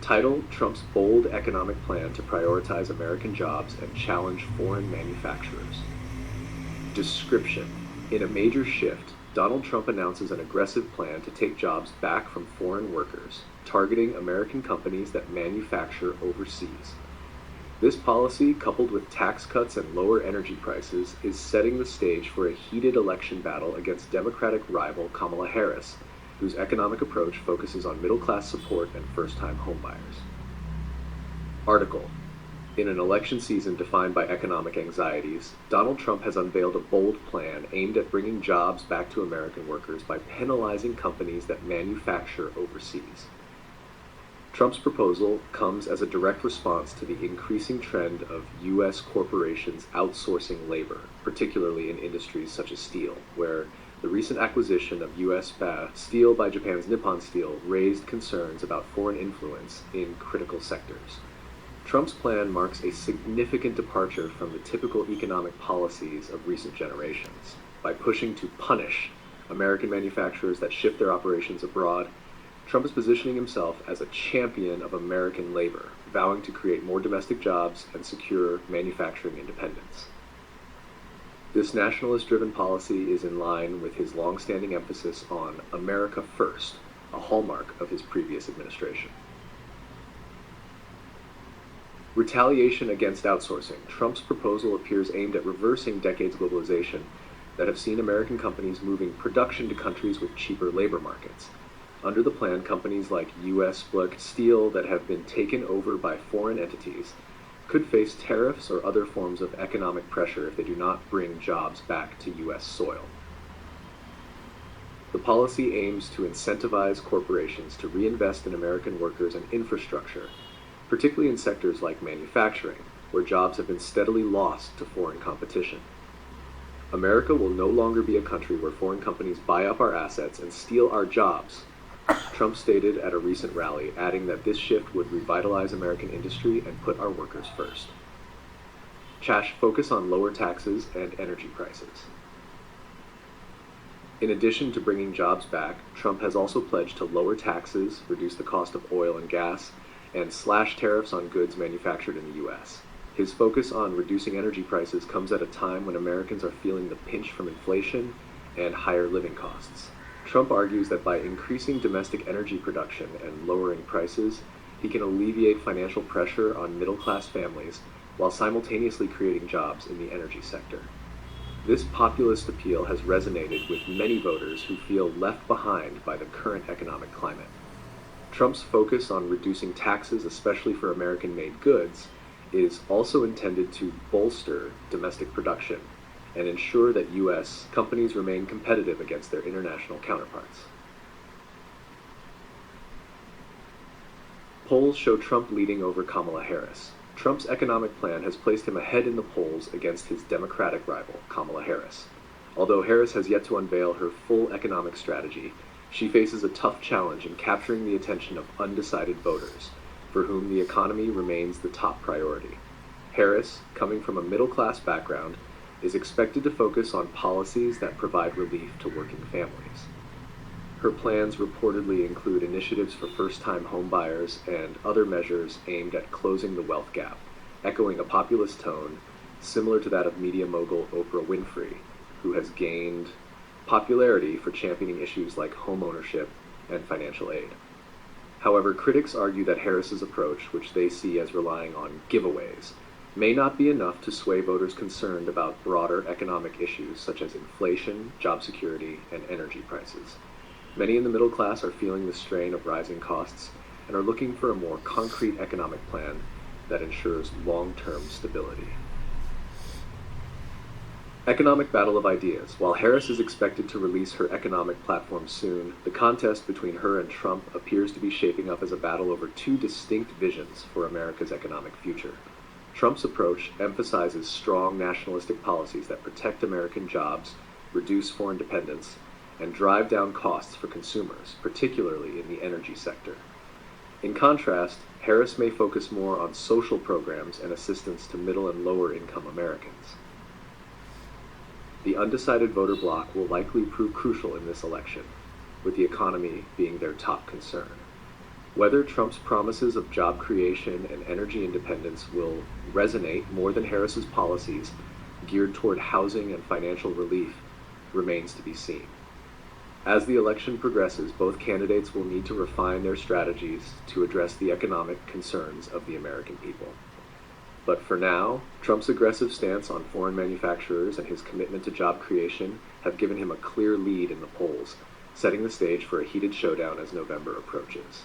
Title: Trump's bold economic plan to prioritize American jobs and challenge foreign manufacturers. Description: in a major shift, Donald Trump announces an aggressive plan to take jobs back from foreign workers, targeting American companies that manufacture overseas. This policy, coupled with tax cuts and lower energy prices, is setting the stage for a heated election battle against Democratic rival Kamala Harris, whose economic approach focuses on middle-class support and first-time homebuyers. Article: in an election season defined by economic anxieties, Donald Trump has unveiled a bold plan aimed at bringing jobs back to American workers by penalizing companies that manufacture overseas. Trump's proposal comes as a direct response to the increasing trend of U.S. corporations outsourcing labor, particularly in industries such as steel, where the recent acquisition of U.S. steel by Japan's Nippon Steel raised concerns about foreign influence in critical sectors. Trump's plan marks a significant departure from the typical economic policies of recent generations by pushing to punish American manufacturers that ship their operations abroad. Trump is positioning himself as a champion of American labor, vowing to create more domestic jobs and secure manufacturing independence. This nationalist-driven policy is in line with his long-standing emphasis on America First, a hallmark of his previous administration. Retaliation against outsourcing. Trump's proposal appears aimed at reversing decades of globalization that have seen American companies moving production to countries with cheaper labor markets. Under the plan, companies like U.S. Steel that have been taken over by foreign entities could face tariffs or other forms of economic pressure if they do not bring jobs back to U.S. soil. The policy aims to incentivize corporations to reinvest in American workers and infrastructure, particularly in sectors like manufacturing, where jobs have been steadily lost to foreign competition. America will no longer be a country where foreign companies buy up our assets and steal our jobs, Trump stated at a recent rally, adding that this shift would revitalize American industry and put our workers first. Focus on lower taxes and energy prices. In addition to bringing jobs back, Trump has also pledged to lower taxes, reduce the cost of oil and gas, and slash tariffs on goods manufactured in the U.S. His focus on reducing energy prices comes at a time when Americans are feeling the pinch from inflation and higher living costs. Trump argues that by increasing domestic energy production and lowering prices, he can alleviate financial pressure on middle-class families while simultaneously creating jobs in the energy sector. This populist appeal has resonated with many voters who feel left behind by the current economic climate. Trump's focus on reducing taxes, especially for American-made goods, is also intended to bolster domestic production and ensure that U.S. companies remain competitive against their international counterparts. Polls show Trump leading over Kamala Harris. Trump's economic plan has placed him ahead in the polls against his Democratic rival, Kamala Harris. Although Harris has yet to unveil her full economic strategy, she faces a tough challenge in capturing the attention of undecided voters, for whom the economy remains the top priority. Harris, coming from a middle-class background, is expected to focus on policies that provide relief to working families. Her plans reportedly include initiatives for first-time homebuyers and other measures aimed at closing the wealth gap, echoing a populist tone similar to that of media mogul Oprah Winfrey, who has gained popularity for championing issues like home ownership and financial aid. However, critics argue that Harris's approach, which they see as relying on giveaways, may not be enough to sway voters concerned about broader economic issues such as inflation, job security, and energy prices. Many in the middle class are feeling the strain of rising costs and are looking for a more concrete economic plan that ensures long-term stability. Economic battle of ideas. While Harris is expected to release her economic platform soon, the contest between her and Trump appears to be shaping up as a battle over two distinct visions for America's economic future. Trump's approach emphasizes strong nationalistic policies that protect American jobs, reduce foreign dependence, and drive down costs for consumers, particularly in the energy sector. In contrast, Harris may focus more on social programs and assistance to middle and lower income Americans. The undecided voter bloc will likely prove crucial in this election, with the economy being their top concern. Whether Trump's promises of job creation and energy independence will resonate more than Harris's policies geared toward housing and financial relief remains to be seen. As the election progresses, both candidates will need to refine their strategies to address the economic concerns of the American people. But for now, Trump's aggressive stance on foreign manufacturers and his commitment to job creation have given him a clear lead in the polls, setting the stage for a heated showdown as November approaches.